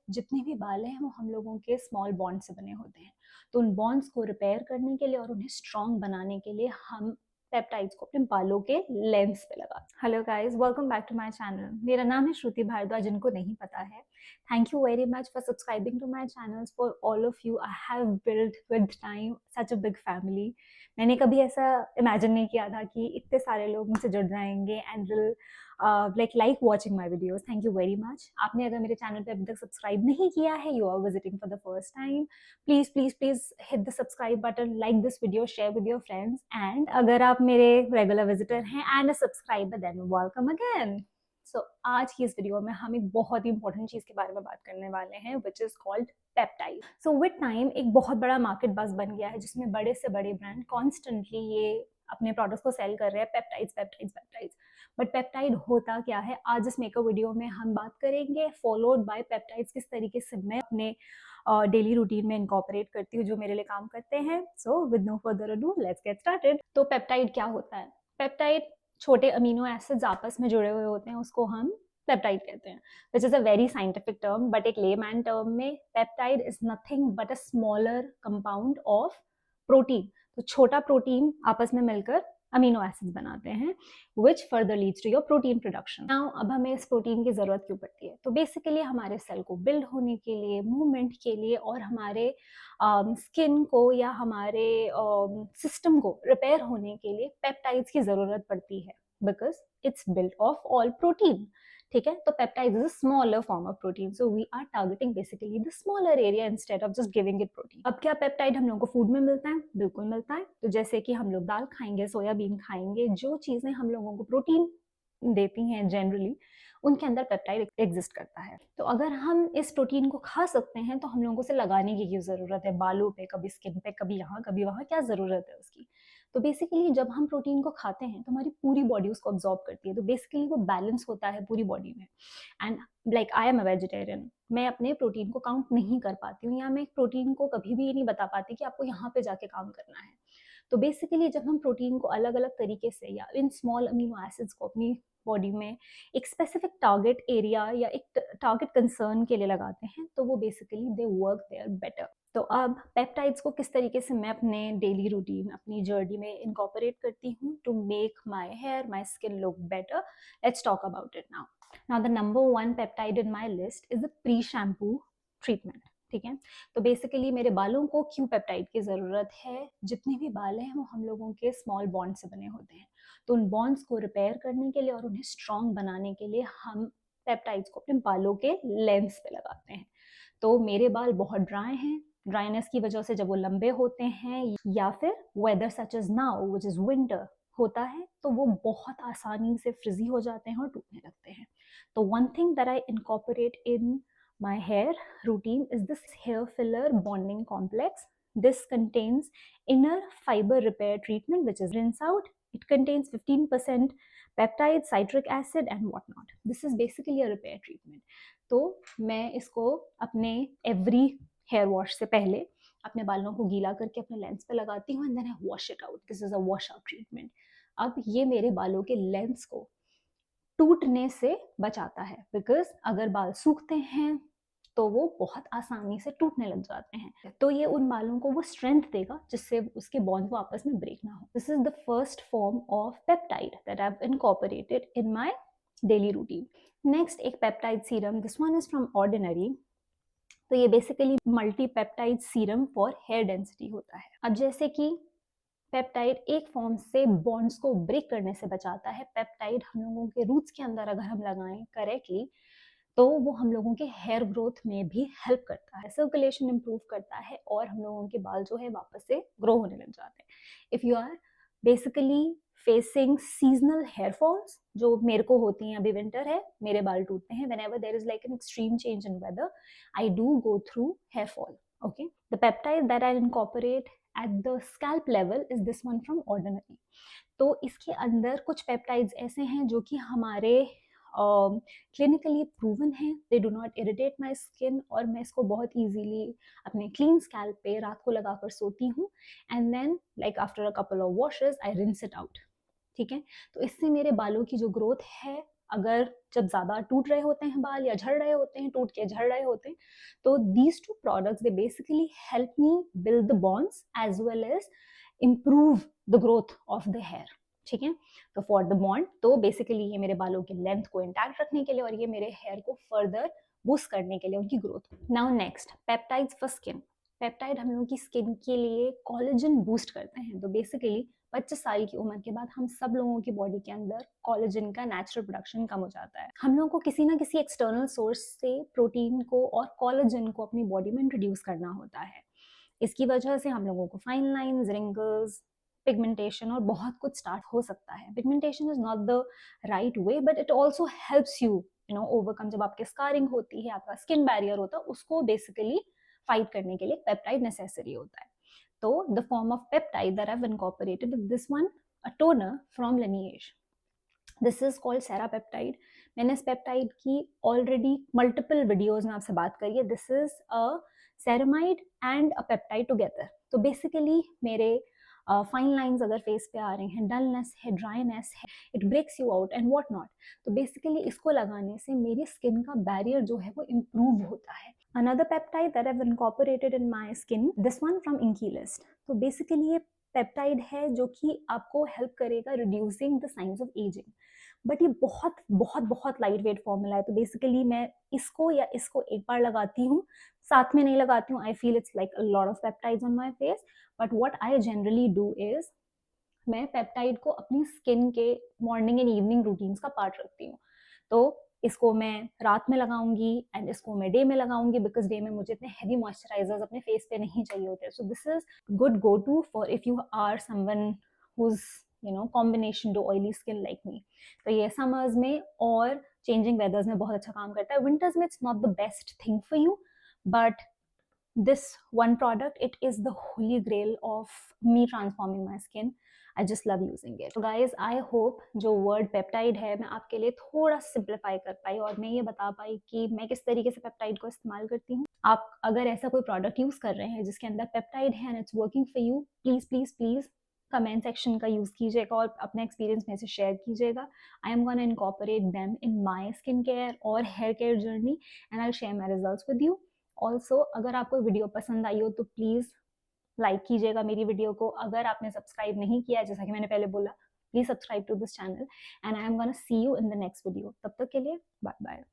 जितने भी बाल हैं वो हम लोगों के स्मॉल बॉन्ड से बने होते हैं। तो उन बॉन्ड्स को रिपेयर करने के लिए और उन्हें स्ट्रॉन्ग बनाने के लिए हम पेप्टाइड्स को अपने बालों के लेंस पे लगा। Hello guys, welcome back to my channel. मेरा नाम है श्रुति भारद्वाज, जिनको नहीं पता है। Thank you very much for subscribing to my channels. For all of you I have build with time such a big family. मैंने कभी ऐसा इमेजिन नहीं किया था कि इतने सारे लोग मुझसे जुड़ जाएंगे and will like watching my videos. Thank you very much. आपने अगर मेरे चैनल पे अभी तक सब्सक्राइब नहीं किया है, you are visiting for the first time, please please please hit the subscribe button, like this video, share with your friends. And अगर आप मेरे रेगुलर विजिटर हैं and a subscriber, then welcome again. So आज की इस video में हम एक बहुत ही इंपॉर्टेंट चीज के बारे में बात करने वाले हैं, which is called peptide. So with time एक बहुत बड़ा मार्केट बस बन गया है, जिसमें बड़े से बड़े ब्रांड कॉन्स्टेंटली ये अपने प्रोडक्ट्स को सेल कर रहे हैं, peptides peptides peptides. But peptide होता क्या है, आज इस मेकअप वीडियो में हम बात करेंगे, फॉलोड बाय पेप्टाइड्स किस तरीके से मैं अपने डेली रूटीन में इनकॉर्पोरेट करती हूँ, जो मेरे लिए काम करते हैं। So with no further ado, let's get started. तो पेप्टाइड क्या होता है? पेप्टाइड छोटे अमीनो एसिड्स आपस में जुड़े हुए होते हैं, उसको हम पेप्टाइड कहते हैं, which is a very scientific term. But एक लेमैन टर्म में peptide is nothing but a smaller compound of protein. तो छोटा प्रोटीन आपस में मिलकर अमीनो एसिड्स बनाते हैं, which further leads to your protein production. Now, अब हमें इस प्रोटीन की जरूरत क्यों पड़ती है? तो बेसिकली हमारे सेल को बिल्ड होने के लिए, मूवमेंट के लिए और हमारे स्किन को या हमारे सिस्टम को रिपेयर होने के लिए पेप्टाइड्स की जरूरत पड़ती है, because it's built of all protein. ठीक है, तो peptide is a smaller form of protein, so we are targeting basically the smaller area instead of just giving it protein. अब क्या पेप्टाइड हम लोगों को फूड में मिलता है? बिल्कुल मिलता है। तो जैसे कि हम लोग दाल खाएंगे, सोयाबीन खाएंगे, जो चीजें हम लोगों को प्रोटीन देती हैं जनरली, उनके अंदर पेप्टाइड एग्जिस्ट करता है। तो अगर हम इस प्रोटीन को खा सकते हैं, तो हम लोगों को उसे लगाने की क्यों जरूरत है? बालों पे, कभी स्किन पे, कभी यहाँ कभी वहां, क्या जरूरत है उसकी? तो बेसिकली जब हम प्रोटीन को खाते हैं तो हमारी पूरी बॉडी उसको अब्जॉर्ब करती है, तो बेसिकली वो बैलेंस होता है पूरी बॉडी में। And like I am a vegetarian, मैं अपने प्रोटीन को काउंट नहीं कर पाती हूँ, या मैं प्रोटीन को कभी भी नहीं बता पाती कि आपको यहाँ पे जाके काम करना है। तो बेसिकली जब हम प्रोटीन को अलग अलग तरीके से या इन स्मॉल अमीनो एसिड्स को अपनी बॉडी में एक स्पेसिफिक टारगेट एरिया या एक टारगेट कंसर्न के लिए लगाते हैं, तो वो basically they work there better. तो अब पेप्टाइड्स को किस तरीके से मैं अपने डेली रूटीन, अपनी जर्नी में इनकॉर्पोरेट करती हूँ to make my hair, my skin look better, let's talk about it now. Now the number one peptide in my list is the pre shampoo treatment. ठीक है, तो बेसिकली मेरे बालों को क्यों पेप्टाइड की जरूरत है? जितने भी बाल हैं वो हम लोगों के स्मॉल बॉन्ड से बने होते हैं, तो उन बॉन्ड्स को रिपेयर करने के लिए और उन्हें स्ट्रॉन्ग बनाने के लिए हम पेप्टाइड्स को अपने बालों के लेंस पे लगाते हैं। तो मेरे बाल बहुत ड्राई हैं, ड्राइनेस की वजह से जब वो लंबे होते हैं, या फिर weather such is now which is winter होता है, तो वो बहुत आसानी से फ्रिजी हो जाते हैं और टूटने लगते हैं। तो one thing that I incorporate in my hair routine is this hair filler bonding complex. This contains inner fiber repair treatment, which is rinse out. It contains 15% peptide, citric acid and whatnot. This is basically a repair treatment. तो मैं इसको अपने every hair wash से पहले अपने बालों को गीला करके अपने लेंस पे लगाती हूँ, and then I wash it out. This is a wash out treatment. अब ये मेरे बालों के लेंस को टूटने से बचाता है, बिकॉज अगर बाल सूखते हैं तो वो बहुत आसानी से टूटने लग जाते हैं। तो ये उन बालों को वो स्ट्रेंथ देगा जिससे उसके बॉन्ड वो आपस में ब्रेक ना हो। This is the first form of peptide that I have incorporated in my daily routine. Next एक peptide serum, this one is from Ordinary. तो ये basically multi peptide serum for hair density होता है। अब जैसे कि पेप्टाइड एक form से बॉन्ड्स को ब्रेक करने से बचाता है, पेप्टाइड हम लोगों के रूट्स के अंदर अगर हम लगाएं करेक्टली, तो वो हम लोगों के हेयर ग्रोथ में भी हेल्प करता है, सर्कुलेशन इंप्रूव करता है और हम लोगों के बाल जो है वापस से ग्रो होने लग जाते हैं। If you are basically facing seasonal hair falls, जो मेरे को होती हैं, अभी विंटर है, मेरे बाल टूटते हैं, whenever there is like an extreme change in weather, I do go through hair fall. Okay, the peptide that I incorporate at the scalp level is this one from Ordinary. तो इसके अंदर कुछ peptides ऐसे हैं जो कि हमारे clinically proven है, they do not irritate my skin, और मैं इसको बहुत ईजीली अपने क्लीन स्कैल्प पे रात को लगाकर सोती हूँ, and then like after a couple of washes I rinse it out. ठीक है, तो इससे मेरे बालों की जो ग्रोथ है अगर जब ज़्यादा टूट रहे होते हैं बाल या झड़ रहे होते हैं, टूट के झड़ रहे होते हैं, तो these two products they basically help me build the bonds as well as improve the growth of the hair. ठीक है, तो फॉर द बॉन्ड, तो बेसिकली ये मेरे बालों की लेंथ को इंटैक्ट रखने के लिए और ये मेरे हेयर को फर्दर बूस्ट करने के लिए, उनकी growth. Now next, peptides for skin. Peptide हम लोगों की स्किन के लिए कोलेजन बूस्ट करते हैं। तो बेसिकली 25 साल की उम्र के बाद हम सब लोगों की बॉडी के अंदर कोलेजन का नेचुरल प्रोडक्शन कम हो जाता है। हम लोगों को किसी ना किसी एक्सटर्नल सोर्स से प्रोटीन को और कोलेजन को अपनी बॉडी में इंट्रोड्यूस करना होता है। इसकी वजह से हम लोगों को फाइन लाइंस, रिंकल्स, पिगमेंटेशन और बहुत कुछ स्टार्ट हो सकता है। Pigmentation is not the right way, but it also helps you overcome. जब आपके स्कारिंग होती है, आपका स्किन बैरियर होता है, उसको बेसिकली फाइट करने के लिए पेप्टाइड नेसेसरी होता है। तो the form of peptide that I have incorporated this one, a toner from Lineage. This is called serapeptide. मैंने इस पेप्टाइड की ऑलरेडी मल्टीपल वीडियोज में आपसे बात करी है। This is a ceramide and a peptide together. तो बेसिकली मेरे फाइन लाइंस अगर फेस पे आ रहे हैं, डलनेस है, ड्राइनेस है, it breaks you out and what not, तो बेसिकली इसको लगाने से मेरी स्किन का बैरियर जो है वो इम्प्रूव होता है। Another peptide that I have incorporated in my skin, this one from inky list. तो बेसिकली ये पेप्टाइड है जो कि आपको हेल्प करेगा reducing the science of ageing. But ये बहुत बहुत बहुत लाइट वेट फॉर्मूला है। तो बेसिकली मैं इसको या इसको एक बार लगाती हूँ, साथ में नहीं लगाती हूँ। I feel it's like a lot of peptides on my face, but what I generally do is मैं पेप्टाइड को अपनी स्किन के मॉर्निंग एंड इवनिंग रूटीन्स का पार्ट रखती हूँ। तो इसको मैं रात में लगाऊंगी एंड इसको मैं डे में लगाऊंगी, बिकॉज डे में मुझे इतने हैवी मॉइस्चराइजर्स अपने फेस पे नहीं चाहिए होते। So this is good go to for if you are someone who's combination to oily skin like me. तो ये समर्स में और चेंजिंग वेदर्स में बहुत अच्छा काम करता है। विंटर्स में it's not the best thing for you, but this one product, it is the holy grail of me transforming my skin. I just love using it. So guys, I hope जो word peptide है मैं आपके लिए थोड़ा simplify कर पाई और मैं ये बता पाई कि मैं किस तरीके से पेप्टाइड को इस्तेमाल करती हूँ। आप अगर ऐसा कोई प्रोडक्ट यूज कर रहे हैं जिसके अंदर पेप्टाइड है and it's working for you, please please please comment section का यूज कीजिएगा और अपने एक्सपीरियंस में से शेयर कीजिएगा। I am gonna incorporate them in my skin care और hair care journey and I share my results with you. Also अगर आपको वीडियो पसंद आई हो तो प्लीज़ लाइक कीजिएगा मेरी वीडियो को। अगर आपने सब्सक्राइब नहीं किया है, जैसा कि मैंने पहले बोला, please subscribe to this channel and I am gonna see you in the next video. तब तक के लिए बाय बाय।